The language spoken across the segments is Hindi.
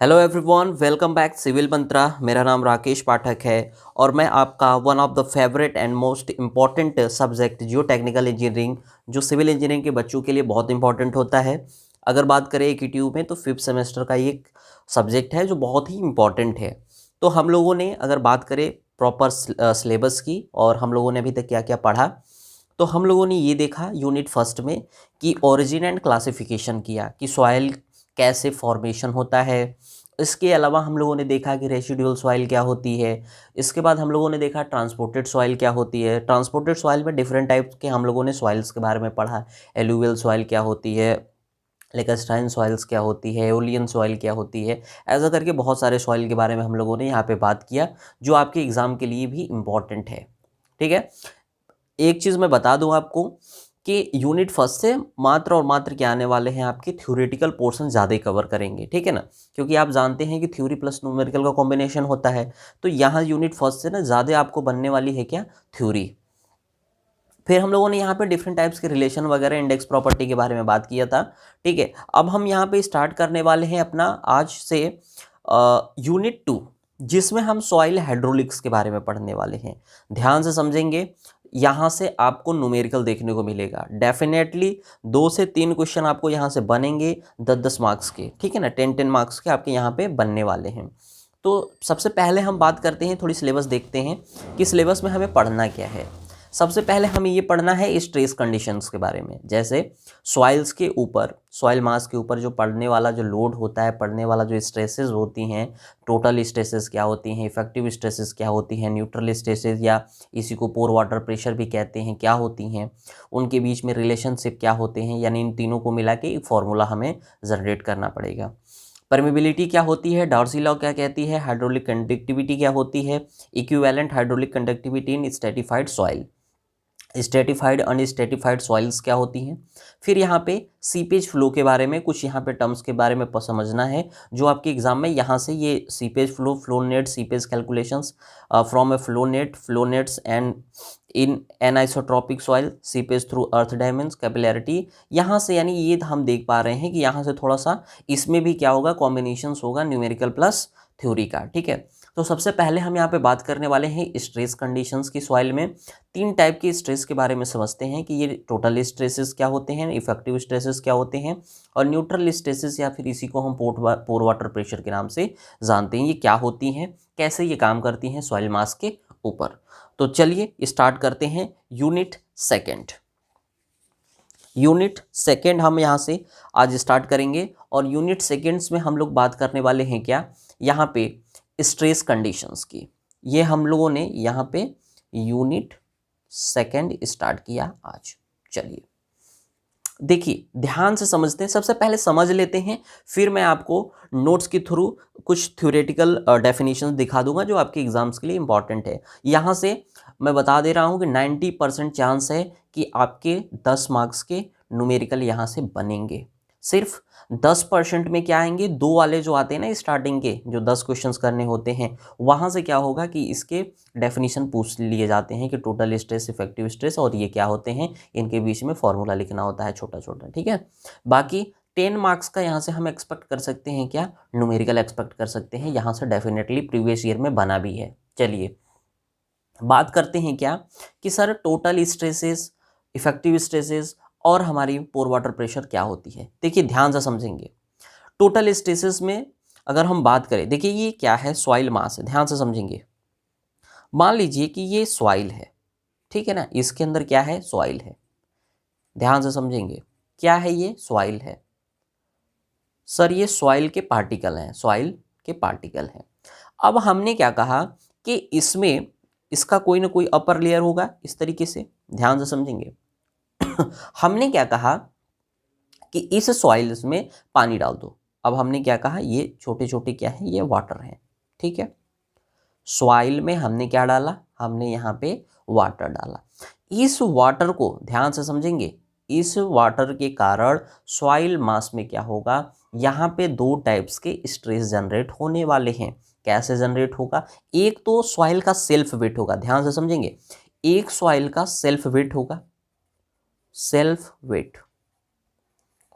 Hello everyone, welcome back civil Mantra. मेरा नाम राकेश पाठक है और मैं आपका one of the favourite and most important subject geotechnical engineering, जो सिविल इंजीनियरिंग के बच्चों के लिए बहुत इंपॉर्टेंट होता है। अगर बात करें एक ट्यूब में तो फिफ्थ सेमेस्टर का एक सब्जेक्ट है जो बहुत ही इम्पॉर्टेंट है। तो हम लोगों ने अगर बात करें प्रॉपर सिलेबस की और हम लोगों ने अभी तक क्या क्या पढ़ा, तो हम लोगों ने ये देखा यूनिट फर्स्ट में कि ओरिजिन एंड क्लासिफिकेशन किया कि सॉइल कैसे फॉर्मेशन होता है। इसके अलावा हम लोगों ने देखा कि रेसिडुअल सॉइल क्या होती है। इसके बाद हम लोगों ने देखा ट्रांसपोर्टेड सॉइल क्या होती है। ट्रांसपोर्टेड सॉइल में डिफरेंट टाइप्स के हम लोगों ने सॉइल्स के बारे में पढ़ा। एलुवियल सॉइल क्या होती है, लेकस्टाइन सॉइल्स क्या होती है, एओलियन सॉइल क्या होती है। ऐसा करके बहुत सारे सॉइल के बारे में हम लोगों ने यहाँ पे बात किया जो आपके एग्ज़ाम के लिए भी इम्पॉर्टेंट है। ठीक है, एक चीज़ मैं बता दूं आपको कि यूनिट फर्स्ट से मात्र और मात्र क्या आने वाले हैं, आपके थ्योरेटिकल पोर्शन ज़्यादा कवर करेंगे। ठीक है ना, क्योंकि आप जानते हैं कि थ्योरी प्लस न्यूमेरिकल का कॉम्बिनेशन होता है। तो यहाँ यूनिट फर्स्ट से ना ज़्यादा आपको बनने वाली है क्या, थ्योरी। फिर हम लोगों ने यहाँ पे डिफरेंट टाइप्स के रिलेशन वगैरह इंडेक्स प्रॉपर्टी के बारे में बात किया था। ठीक है, अब हम यहाँ पे स्टार्ट करने वाले हैं अपना आज से यूनिट 2, जिसमें हम सॉइल हाइड्रोलिक्स के बारे में पढ़ने वाले हैं। ध्यान से समझेंगे, यहाँ से आपको न्यूमेरिकल देखने को मिलेगा। डेफिनेटली 2 से 3 क्वेश्चन आपको यहाँ से बनेंगे 10-10 मार्क्स के। ठीक है ना, 10-10 मार्क्स के आपके यहाँ पे बनने वाले हैं। तो सबसे पहले हम बात करते हैं, थोड़ी सिलेबस देखते हैं कि सिलेबस में हमें पढ़ना क्या है। सबसे पहले हमें ये पढ़ना है स्ट्रेस कंडीशंस के बारे में, जैसे सॉइल्स के ऊपर, सॉइल मास के ऊपर जो पड़ने वाला जो लोड होता है, पड़ने वाला जो स्ट्रेसेस होती हैं, टोटल स्ट्रेसेस क्या होती हैं, इफेक्टिव स्ट्रेसेस क्या होती हैं, न्यूट्रल स्ट्रेसेस या इसी को पोर वाटर प्रेशर भी कहते हैं, क्या होती हैं, उनके बीच में रिलेशनशिप क्या होते हैं। यानी इन तीनों को मिला के एक फॉर्मूला हमें जनरेट करना पड़ेगा। परमिबिलिटी क्या होती है, डार्सी लॉ क्या कहती है, हाइड्रोलिक कंडक्टिविटी क्या होती है, इक्विवेलेंट हाइड्रोलिक कंडक्टिविटी इन स्ट्रेटिफाइड सॉइल, स्ट्रेटिफाइड अनस्ट्रेटिफाइड सॉइल्स क्या होती हैं। फिर यहाँ पे सीपेज फ्लो के बारे में कुछ यहाँ पे टर्म्स के बारे में समझना है, जो आपके एग्जाम में यहाँ से ये seepage flow, flow net, seepage calculations from a flow nets and in anisotropic soil, seepage through earth dams, capillarity, यहाँ से यानी ये हम देख पा रहे हैं कि यहाँ से थोड़ा सा इसमें भी क्या होगा, कॉम्बिनेशंस होगा न्यूमेरिकल प्लस थ्योरी का। ठीक है, तो सबसे पहले हम यहाँ पे बात करने वाले हैं स्ट्रेस कंडीशंस की। सॉइल में 3 टाइप के स्ट्रेस के बारे में समझते हैं कि ये टोटल स्ट्रेसेस क्या होते हैं, इफेक्टिव स्ट्रेसेस क्या होते हैं, और न्यूट्रल स्ट्रेसेस या फिर इसी को हम पोर वाटर प्रेशर के नाम से जानते हैं। ये क्या होती हैं, कैसे ये काम करती हैं सॉइल मास के ऊपर। तो चलिए स्टार्ट करते हैं यूनिट सेकेंड। यूनिट सेकेंड हम यहाँ से आज स्टार्ट करेंगे और यूनिट सेकेंड्स में हम लोग बात करने वाले हैं क्या, यहाँ पे स्ट्रेस कंडीशंस की। ये हम लोगों ने यहाँ पे यूनिट सेकेंड स्टार्ट किया आज। चलिए देखिए, ध्यान से समझते हैं, सबसे पहले समझ लेते हैं, फिर मैं आपको नोट्स के थ्रू कुछ थ्योरेटिकल डेफिनेशंस दिखा दूंगा जो आपके एग्जाम्स के लिए इंपॉर्टेंट है। यहाँ से मैं बता दे रहा हूँ कि 90% चांस है कि आपके 10 मार्क्स के न्यूमेरिकल यहाँ से बनेंगे। सिर्फ 10% में क्या आएंगे, 2 वाले जो आते हैं ना स्टार्टिंग के, जो 10 क्वेश्चंस करने होते हैं, वहाँ से क्या होगा कि इसके डेफिनेशन पूछ लिए जाते हैं कि टोटल स्ट्रेस, इफेक्टिव स्ट्रेस और ये क्या होते हैं, इनके बीच में फॉर्मूला लिखना होता है छोटा छोटा। ठीक है, बाकी 10 मार्क्स का यहाँ से हम एक्सपेक्ट कर सकते हैं क्या, न्यूमेरिकल एक्सपेक्ट कर सकते हैं। यहाँ से डेफिनेटली प्रीवियस ईयर में बना भी है। चलिए बात करते हैं क्या कि sir total stresses, effective stresses और हमारी पोर वाटर प्रेशर क्या होती है। देखिए ध्यान से समझेंगे, टोटल स्ट्रेसेस में अगर हम बात करें, देखिए ये क्या है, सॉइल मास है। ध्यान से समझेंगे, मान लीजिए कि ये सॉइल है, ठीक है ना, इसके अंदर क्या है, सॉइल है। ध्यान से समझेंगे, क्या है ये, सॉइल है। सर ये सॉइल के पार्टिकल हैं, सॉइल के पार्टिकल हैं। अब हमने क्या कहा कि इसमें इसका कोई ना कोई अपर लेयर होगा इस तरीके से। ध्यान से समझेंगे हमने क्या कहा कि इस सॉइल्स में पानी डाल दो। अब हमने क्या कहा, ये छोटे छोटे क्या है, ये वाटर हैं। ठीक है, सॉइल में हमने क्या डाला, हमने यहाँ पे वाटर डाला। इस वाटर को ध्यान से समझेंगे, इस वाटर के कारण सॉइल मास में क्या होगा, यहाँ पे 2 टाइप्स के स्ट्रेस जनरेट होने वाले हैं। कैसे जनरेट होगा, एक तो सॉइल का सेल्फ वेट होगा। ध्यान से समझेंगे, एक सॉइल का सेल्फ वेट होगा, सेल्फ वेट,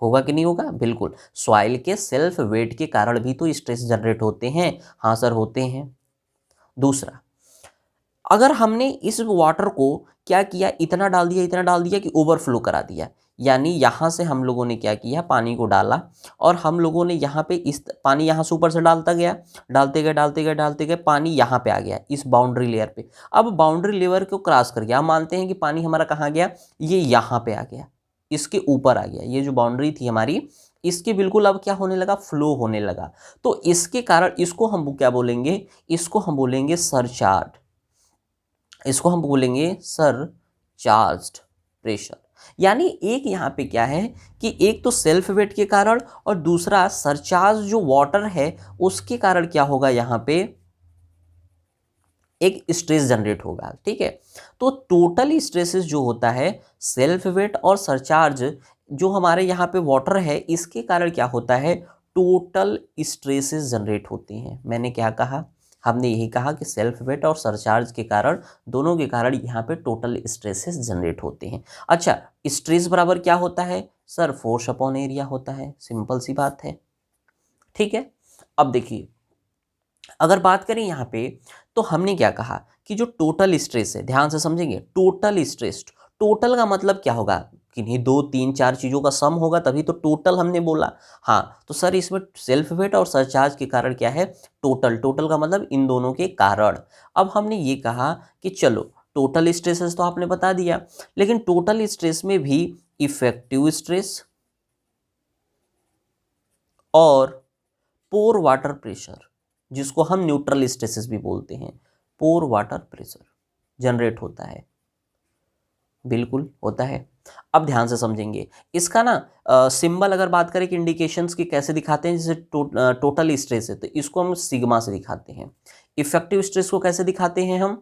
होगा कि नहीं होगा? बिल्कुल। सॉइल के सेल्फ वेट के कारण भी तो स्ट्रेस जनरेट होते हैं। हाँ सर, होते हैं। दूसरा, अगर हमने इस वाटर को क्या किया, इतना डाल दिया, इतना डाल दिया कि ओवरफ्लो करा दिया, यानी यहाँ से हम लोगों ने क्या किया, पानी को डाला और हम लोगों ने यहाँ पे इस पानी यहाँ से ऊपर से डालता गया, डालते गए डालते गए डालते गए, पानी यहाँ पे आ गया इस बाउंड्री लेयर पे। अब बाउंड्री लेयर को क्रॉस कर गया, हम मानते हैं कि पानी हमारा कहाँ गया, ये यहाँ पे आ गया, इसके ऊपर आ गया, ये जो बाउंड्री थी हमारी इसके बिल्कुल अब क्या होने लगा, फ्लो होने लगा। तो इसके कारण इसको हम क्या बोलेंगे, इसको हम बोलेंगे सरचार्ज, इसको हम बोलेंगे सर चार्ज्ड प्रेशर। यानी एक यहाँ पे क्या है कि एक तो सेल्फ वेट के कारण और दूसरा सरचार्ज जो वाटर है उसके कारण क्या होगा, यहाँ पे एक स्ट्रेस जनरेट होगा। ठीक है, तो टोटल स्ट्रेसेस जो होता है सेल्फ वेट और सरचार्ज जो हमारे यहाँ पे वाटर है इसके कारण क्या होता है, टोटल स्ट्रेसेस जनरेट होती हैं। मैंने क्या कहा, हमने यही कहा कि सेल्फ वेट और सरचार्ज के कारण, दोनों के कारण यहाँ पे टोटल स्ट्रेसेस जनरेट होते हैं। अच्छा, स्ट्रेस बराबर क्या होता है सर, फोर्स अपॉन एरिया होता है, सिंपल सी बात है। ठीक है, अब देखिए अगर बात करें यहाँ पे तो हमने क्या कहा कि जो टोटल स्ट्रेस है, ध्यान से समझेंगे, टोटल स्ट्रेस, टोटल का मतलब क्या होगा, किन्हीं 2 3 4 चीज़ों का सम होगा तभी तो टोटल हमने बोला। हाँ, तो सर इसमें सेल्फ वेट और सरचार्ज के कारण क्या है, टोटल, टोटल का मतलब इन दोनों के कारण। अब हमने ये कहा कि चलो टोटल स्ट्रेसेस तो आपने बता दिया, लेकिन टोटल स्ट्रेस में भी इफेक्टिव स्ट्रेस और पोर वाटर प्रेशर, जिसको हम न्यूट्रल स्ट्रेसेस भी बोलते हैं, पोर वाटर प्रेशर जनरेट होता है, बिल्कुल होता है। अब ध्यान से समझेंगे इसका ना सिंबल अगर बात करें कि इंडिकेशंस की कैसे दिखाते हैं, जैसे टोटल स्ट्रेस है तो इसको हम सिग्मा से दिखाते हैं। इफेक्टिव स्ट्रेस को कैसे दिखाते हैं हम,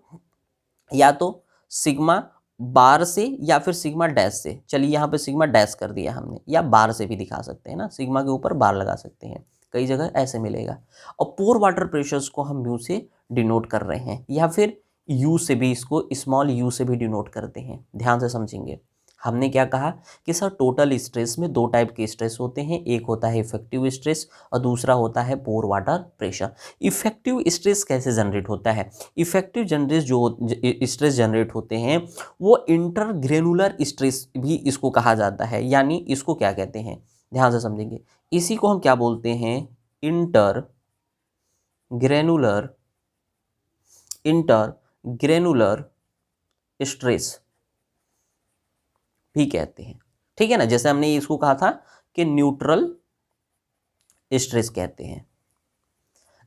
या तो सिग्मा बार से या फिर सिग्मा डैश से। चलिए यहाँ पे सिग्मा डैश कर दिया हमने, या बार से भी दिखा सकते हैं ना, सिग्मा के ऊपर बार लगा सकते हैं, कई जगह ऐसे मिलेगा। और पोर वाटर प्रेशर्स को हम म्यू से डिनोट कर रहे हैं, या फिर यू से भी, इसको स्मॉल यू से भी डिनोट करते हैं। ध्यान से समझेंगे, हमने क्या कहा कि सर टोटल स्ट्रेस में 2 टाइप के स्ट्रेस होते हैं, एक होता है इफेक्टिव स्ट्रेस और दूसरा होता है पोर वाटर प्रेशर। इफेक्टिव स्ट्रेस कैसे जनरेट होता है, इफेक्टिव जनरेट जो स्ट्रेस जनरेट होते हैं वो इंटरग्रेनुलर स्ट्रेस भी इसको कहा जाता है। यानी इसको क्या कहते हैं, ध्यान से समझेंगे, इसी को हम क्या बोलते हैं, इंटरग्रेनुलर स्ट्रेस भी कहते हैं। ठीक है ना, जैसे हमने इसको कहा था कि न्यूट्रल स्ट्रेस कहते हैं।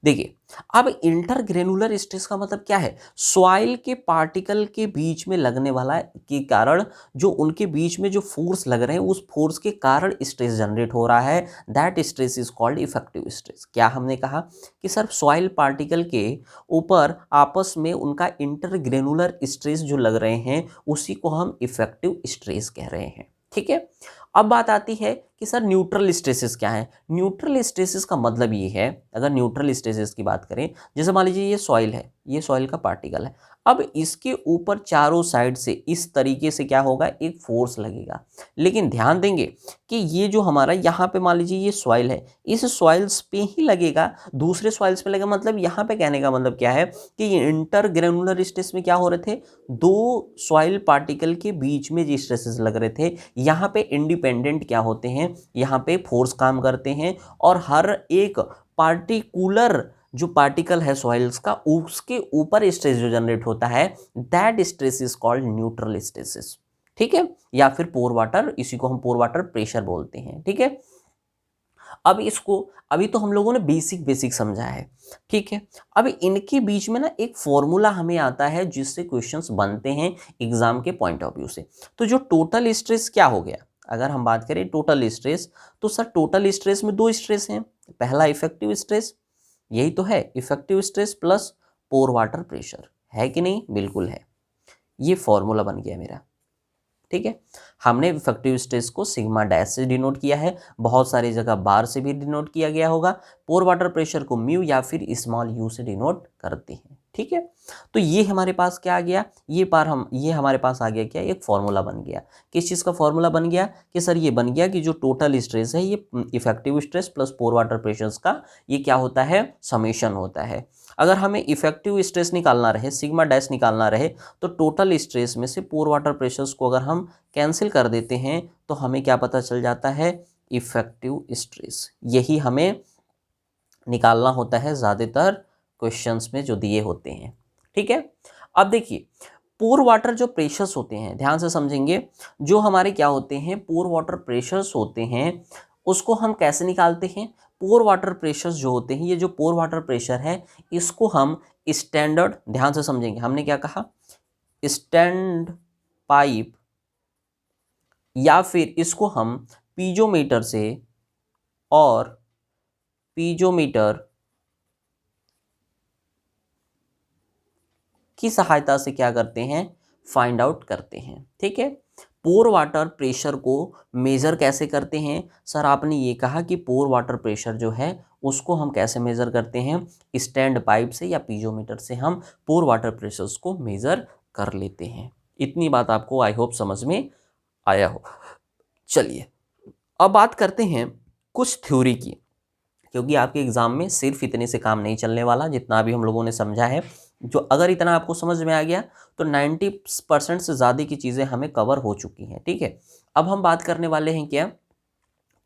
देखिए अब इंटरग्रेनुलर स्ट्रेस का मतलब क्या है, सॉइल के पार्टिकल के बीच में लगने वाला के कारण, जो उनके बीच में जो फोर्स लग रहे हैं उस फोर्स के कारण स्ट्रेस जनरेट हो रहा है, that stress is called effective stress. क्या हमने कहा कि सर सॉइल पार्टिकल के ऊपर आपस में उनका इंटरग्रेनुलर स्ट्रेस जो लग रहे हैं उसी को हम इफेक्टिव स्ट्रेस कह रहे हैं। ठीक है, अब बात आती है कि सर न्यूट्रल स्ट्रेसेस क्या है। न्यूट्रल स्ट्रेसेस का मतलब ये है, अगर न्यूट्रल स्ट्रेसेस की बात करें, जैसे मान लीजिए ये सॉइल है, ये सॉइल का पार्टिकल है, अब इसके ऊपर चारों साइड से इस तरीके से क्या होगा, एक फोर्स लगेगा। लेकिन ध्यान देंगे कि ये जो हमारा यहाँ पे मान लीजिए ये सॉइल है, इस सॉइल्स पे ही लगेगा, दूसरे सॉइल्स पे लगेगा। मतलब यहाँ पे कहने का मतलब क्या है कि ये इंटरग्रेनुलर स्ट्रेस में क्या हो रहे थे, 2 सॉइल पार्टिकल के बीच में जो स्ट्रेसेस लग रहे थे, यहाँ पे इंडिपेंडेंट क्या होते हैं, यहाँ पे फोर्स काम करते हैं और हर एक पार्टिकुलर जो पार्टिकल है सॉइल्स का उसके ऊपर स्ट्रेस जो जनरेट होता है, that stress is called neutral stresses. ठीक है, या फिर पोर वाटर, इसी को हम पोर वाटर प्रेशर बोलते हैं। ठीक है, अब इसको अभी तो हम लोगों ने बेसिक समझा है। ठीक है, अब इनके बीच में ना एक फॉर्मूला हमें आता है जिससे क्वेश्चंस बनते हैं एग्जाम के पॉइंट ऑफ व्यू से। तो जो टोटल स्ट्रेस क्या हो गया, अगर हम बात करें टोटल स्ट्रेस, तो सर टोटल स्ट्रेस में 2 स्ट्रेस हैं, पहला इफेक्टिव स्ट्रेस, यही तो है इफेक्टिव स्ट्रेस प्लस पोर वाटर प्रेशर, है कि नहीं, बिल्कुल है। ये फॉर्मूला बन गया मेरा। ठीक है, हमने इफेक्टिव स्ट्रेस को सिग्मा डैश से डिनोट किया है, बहुत सारी जगह बार से भी डिनोट किया गया होगा। पोर वाटर प्रेशर को म्यू या फिर स्मॉल यू से डिनोट करते हैं। ठीक है। तो ये हमारे पास क्या आ गया, ये हमारे पास आ गया क्या, एक फॉर्मूला बन गया। किस चीज़ का फॉर्मूला बन गया कि सर ये बन गया कि जो टोटल स्ट्रेस है ये इफेक्टिव स्ट्रेस प्लस पोर वाटर प्रेशर्स का ये क्या होता है, समेशन होता है। अगर हमें इफेक्टिव स्ट्रेस निकालना रहे, सिग्मा डैश निकालना रहे, तो टोटल स्ट्रेस में से पोर वाटर प्रेशर्स को अगर हम कैंसिल कर देते हैं तो हमें क्या पता चल जाता है, इफेक्टिव स्ट्रेस। यही हमें निकालना होता है ज़्यादातर क्वेश्चंस में जो दिए होते हैं, ठीक है। अब देखिए पोर वाटर जो प्रेशर्स होते हैं, ध्यान से समझेंगे, जो हमारे क्या होते हैं पोर वाटर प्रेशर्स होते हैं उसको हम कैसे निकालते हैं। पोर वाटर प्रेशर्स जो होते हैं, ये जो पोर वाटर प्रेशर है इसको हम स्टैंडर्ड, ध्यान से समझेंगे, हमने क्या कहा, स्टैंड पाइप, या फिर इसको हम पीजोमीटर से और पीजोमीटर की सहायता से क्या करते हैं, फाइंड आउट करते हैं, ठीक है। पोर वाटर प्रेशर को मेज़र कैसे करते हैं, सर आपने ये कहा कि पोर वाटर प्रेशर जो है उसको हम कैसे मेज़र करते हैं, स्टैंड पाइप से या पीजोमीटर से हम पोर वाटर प्रेशर्स को मेज़र कर लेते हैं। इतनी बात आपको आई होप समझ में आया हो। चलिए अब बात करते हैं कुछ थ्योरी की, क्योंकि आपके एग्ज़ाम में सिर्फ इतने से काम नहीं चलने वाला, जितना भी हम लोगों ने समझा है, जो अगर इतना आपको समझ में आ गया तो 90% से ज़्यादा की चीज़ें हमें कवर हो चुकी हैं, ठीक है। अब हम बात करने वाले हैं क्या,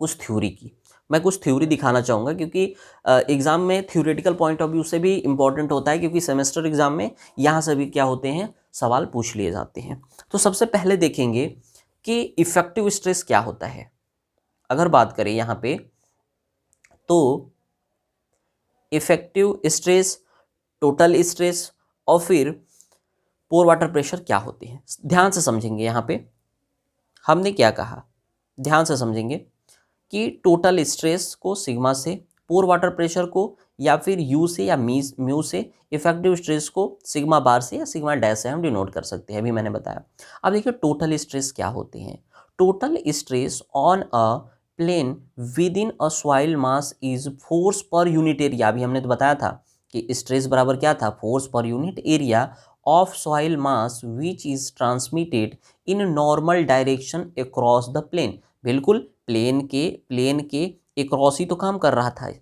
कुछ थ्योरी की। मैं कुछ थ्योरी दिखाना चाहूँगा क्योंकि एग्ज़ाम में थ्योरेटिकल पॉइंट ऑफ व्यू से भी इम्पॉर्टेंट होता है, क्योंकि सेमेस्टर एग्ज़ाम में यहाँ से भी क्या होते हैं, सवाल पूछ लिए जाते हैं। तो सबसे पहले देखेंगे कि इफेक्टिव स्ट्रेस क्या होता है। अगर बात करें यहाँ पे तो इफेक्टिव स्ट्रेस, टोटल स्ट्रेस और फिर पोर वाटर प्रेशर क्या होते हैं, ध्यान से समझेंगे। यहाँ पे हमने क्या कहा, ध्यान से समझेंगे कि टोटल स्ट्रेस को सिग्मा से, पोर वाटर प्रेशर को या फिर यू से या म्यू से, इफेक्टिव स्ट्रेस को सिग्मा बार से या सिग्मा डैश से हम डिनोट कर सकते हैं, अभी मैंने बताया। अब देखिए टोटल स्ट्रेस क्या होते हैं। Total stress on a plane within a soil mass is force per unit area. अभी हमने तो बताया था कि स्ट्रेस बराबर क्या था, force per unit area of soil mass which is transmitted in normal direction across the plane. बिल्कुल प्लेन के अक्रॉस ही तो काम कर रहा था,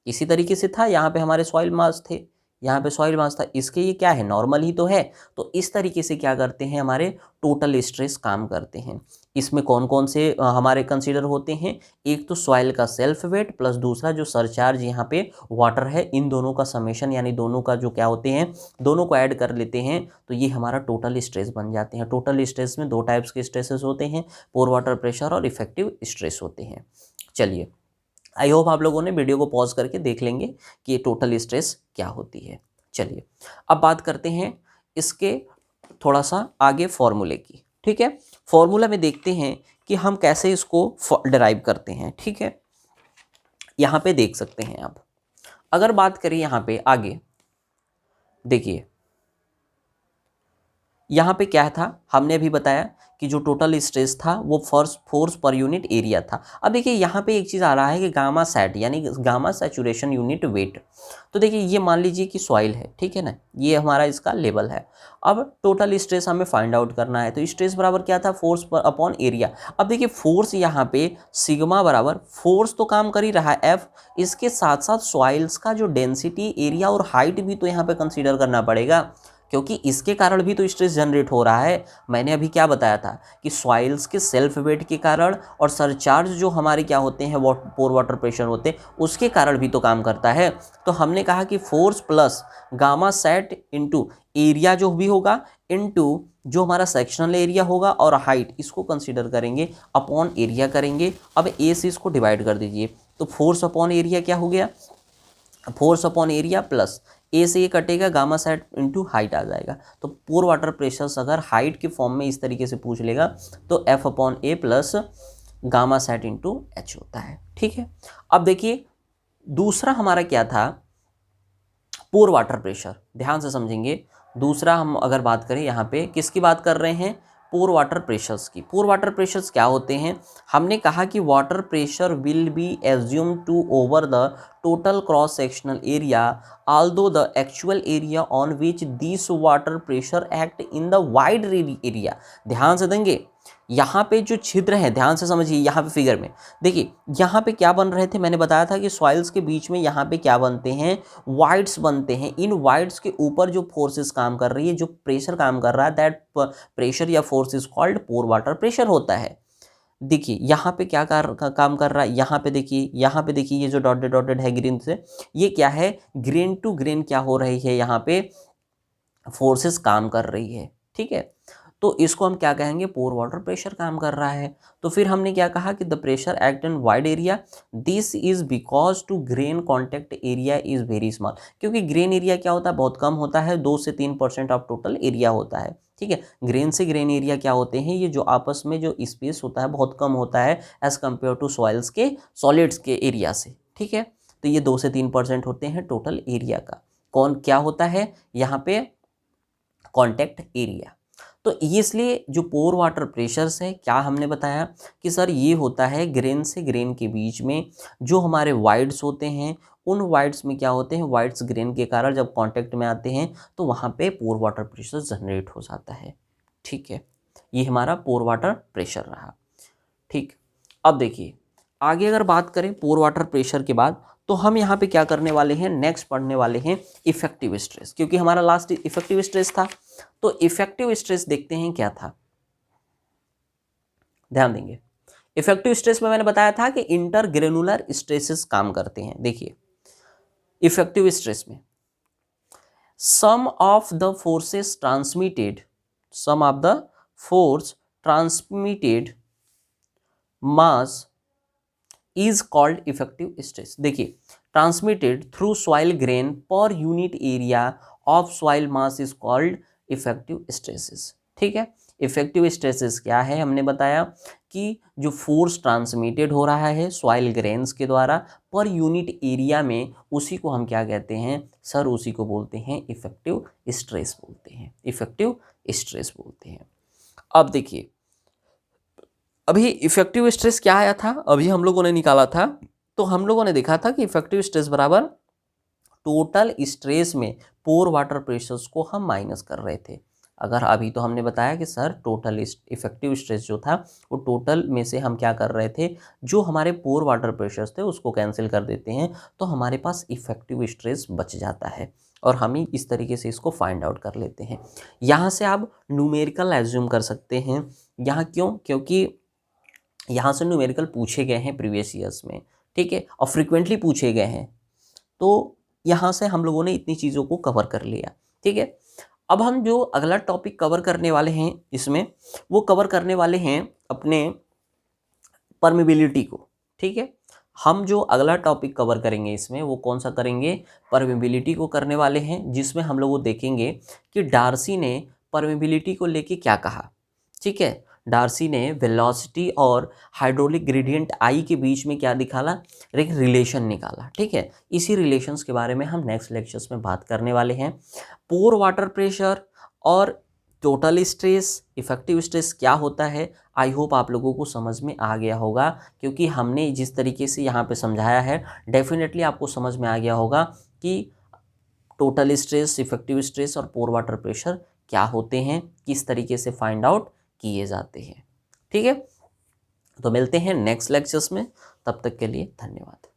इसी तरीके से था। यहाँ पे हमारे सॉइल मास थे, यहाँ पे सॉइल मास था, इसके ये क्या है, नॉर्मल ही तो है। तो इस तरीके से क्या करते हैं, हमारे टोटल स्ट्रेस काम करते हैं। इसमें कौन कौन से हमारे कंसीडर होते हैं, एक तो सॉइल का सेल्फ वेट प्लस दूसरा जो सरचार्ज यहाँ पे वाटर है, इन दोनों का समेशन, यानी दोनों का जो क्या होते हैं, दोनों को ऐड कर लेते हैं तो ये हमारा टोटल स्ट्रेस बन जाते हैं। टोटल स्ट्रेस में दो टाइप्स के स्ट्रेसेस होते हैं, पोर वाटर प्रेशर और इफेक्टिव स्ट्रेस होते हैं। चलिए आई होप आप लोगों ने वीडियो को पॉज करके देख लेंगे कि ये टोटल स्ट्रेस क्या होती है। चलिए अब बात करते हैं इसके थोड़ा सा आगे फॉर्मूले की, ठीक है। फॉर्मूला में देखते हैं कि हम कैसे इसको डिराइव करते हैं, ठीक है। यहाँ पे देख सकते हैं आप, अगर बात करें यहाँ पे आगे, देखिए यहाँ पे क्या था, हमने अभी बताया कि जो टोटल स्ट्रेस था वो फोर्स पर यूनिट एरिया था। अब देखिए यहाँ पे एक चीज़ आ रहा है कि गामा सैट यानी गामा सैचुरेशन यूनिट वेट। तो देखिए ये मान लीजिए कि सॉइल है, ठीक है ना, ये हमारा इसका लेवल है। अब टोटल स्ट्रेस हमें फाइंड आउट करना है, तो स्ट्रेस बराबर क्या था, फोर्स पर अपॉन एरिया। अब देखिए फोर्स यहाँ पे सिग्मा बराबर, फोर्स तो काम कर ही रहा है एफ, इसके साथ साथ सॉइल्स का जो डेंसिटी, एरिया और हाइट भी तो यहाँ पे कंसिडर करना पड़ेगा, क्योंकि इसके कारण भी तो स्ट्रेस जनरेट हो रहा है। मैंने अभी क्या बताया था कि सॉइल्स के सेल्फ वेट के कारण और सरचार्ज जो हमारे क्या होते हैं, पोर वाटर प्रेशर होते हैं, उसके कारण भी तो काम करता है। तो हमने कहा कि force plus gamma sat into area जो भी होगा इंटू जो हमारा सेक्शनल एरिया होगा और हाइट, इसको कंसिडर करेंगे, अपॉन एरिया करेंगे। अब ए से इसको डिवाइड कर दीजिए, तो फोर्स अपॉन एरिया क्या हो गया, force upon area plus a से ये कटेगा, गामा सेट इंटू हाइट आ जाएगा। तो पोर वाटर प्रेशर्स अगर हाइट के फॉर्म में इस तरीके से पूछ लेगा तो F upon A plus gamma sat into H होता है, ठीक है। अब देखिए दूसरा हमारा क्या था, पोर वाटर प्रेशर, ध्यान से समझेंगे। दूसरा हम अगर बात करें यहाँ पे किसकी बात कर रहे हैं, पोर वाटर प्रेशर्स की। पोर वाटर प्रेशर्स क्या होते हैं? हमने कहा कि water pressure will be assume to over the total cross sectional area although the actual area on which these water pressure act in the wide area। ध्यान से देंगे, यहाँ पे जो छिद्र है, ध्यान से समझिए, यहाँ पे फिगर में देखिए, यहाँ पे क्या बन रहे थे, मैंने बताया था कि सॉइल्स के बीच में यहाँ पे क्या बनते हैं, वाइड्स बनते हैं। इन वाइड्स के ऊपर जो फोर्सेस काम कर रही है, जो प्रेशर काम कर रहा है, दैट प्रेशर या force is called pore water pressure होता है। देखिए यहाँ पे क्या काम कर रहा है, यहाँ पे देखिए, यहाँ पे देखिए, ये जो डॉटेड डॉटेड है ग्रीन से, ये क्या है, ग्रेन टू ग्रेन क्या हो रही है, यहाँ पे फोर्सेस काम कर रही है। ठीक है, तो इसको हम क्या कहेंगे, पोर वाटर प्रेशर काम कर रहा है। तो फिर हमने क्या कहा कि the pressure act in wide area, this is because to grain contact area is very small, क्योंकि ग्रेन एरिया क्या होता है, बहुत कम होता है, 2 से 3% ऑफ टोटल एरिया होता है। ठीक है, ग्रेन से ग्रेन एरिया क्या होते हैं, ये जो आपस में जो स्पेस होता है बहुत कम होता है एज कम्पेयर टू सॉइल्स के सॉलिड्स के एरिया से। ठीक है, तो ये 2 से 3% होते हैं टोटल एरिया का। कौन क्या होता है यहाँ पे, कॉन्टेक्ट एरिया। तो इसलिए जो पोर वाटर प्रेशर्स है, क्या हमने बताया कि सर ये होता है ग्रेन से ग्रेन के बीच में जो हमारे वाइड्स होते हैं, उन वाइड्स में क्या होते हैं, वाइड्स ग्रेन के कारण जब कांटेक्ट में आते हैं तो वहाँ पे पोर वाटर प्रेशर जनरेट हो जाता है। ठीक है, ये हमारा पोर वाटर प्रेशर रहा। ठीक, अब देखिए आगे अगर बात करें पोर वाटर प्रेशर के बाद, तो हम यहाँ पे क्या करने वाले हैं, नेक्स्ट पढ़ने वाले हैं इफेक्टिव स्ट्रेस, क्योंकि हमारा लास्ट इफेक्टिव स्ट्रेस था। तो इफेक्टिव स्ट्रेस देखते हैं क्या था, ध्यान देंगे। इफेक्टिव स्ट्रेस में मैंने बताया था कि इंटरग्रेनुलर स्ट्रेसेस काम करते हैं। देखिए इफेक्टिव स्ट्रेस में sum of the forces transmitted, sum of the force transmitted mass is called effective stress. देखिए transmitted through soil grain per unit area of soil mass is called effective stresses. ठीक है, इफेक्टिव स्ट्रेसेस क्या है, हमने बताया कि जो फोर्स ट्रांसमिटेड हो रहा है सॉइल ग्रेन्स के द्वारा पर यूनिट एरिया में, उसी को हम क्या कहते हैं सर, उसी को बोलते हैं इफेक्टिव स्ट्रेस बोलते हैं, इफेक्टिव स्ट्रेस बोलते हैं। अब देखिए अभी इफेक्टिव स्ट्रेस क्या आया था, अभी हम लोगों ने निकाला था, तो हम लोगों ने देखा था कि इफेक्टिव स्ट्रेस बराबर टोटल स्ट्रेस में पोर वाटर प्रेशर्स को हम माइनस कर रहे थे। अगर अभी तो हमने बताया कि सर टोटल इफेक्टिव स्ट्रेस जो था वो टोटल में से हम क्या कर रहे थे, जो हमारे पोर वाटर प्रेशर्स थे उसको कैंसिल कर देते हैं, तो हमारे पास इफेक्टिव स्ट्रेस बच जाता है और हम ही इस तरीके से इसको फाइंड आउट कर लेते हैं। यहाँ से आप न्यूमेरिकल एज्यूम कर सकते हैं। यहाँ क्यों, क्योंकि यहाँ से न्यूमेरिकल पूछे गए हैं प्रीवियस ईयर्स में। ठीक है, और फ्रिक्वेंटली पूछे गए हैं, तो यहाँ से हम लोगों ने इतनी चीज़ों को कवर कर लिया। ठीक है, अब हम जो अगला टॉपिक कवर करने वाले हैं इसमें, वो कवर करने वाले हैं अपने परमेबिलिटी को। ठीक है, हम जो अगला टॉपिक कवर करेंगे इसमें वो कौन सा करेंगे, परमेबिलिटी को करने वाले हैं, जिसमें हम लोग देखेंगे कि डार्सी ने परमेबिलिटी को लेके क्या कहा। ठीक है, डार्सी ने वेलोसिटी और हाइड्रोलिक ग्रेडियंट आई के बीच में क्या निकाला, एक रिलेशन निकाला। ठीक है, इसी रिलेशंस के बारे में हम नेक्स्ट लेक्चर्स में बात करने वाले हैं। पोर वाटर प्रेशर और टोटल स्ट्रेस, इफेक्टिव स्ट्रेस क्या होता है, आई होप आप लोगों को समझ में आ गया होगा, क्योंकि हमने जिस तरीके से यहाँ पे समझाया है डेफिनेटली आपको समझ में आ गया होगा कि टोटल स्ट्रेस, इफेक्टिव स्ट्रेस और पोर वाटर प्रेशर क्या होते हैं, किस तरीके से फाइंड आउट किए जाते हैं। ठीक है, तो मिलते हैं नेक्स्ट लेक्चर्स में, तब तक के लिए धन्यवाद।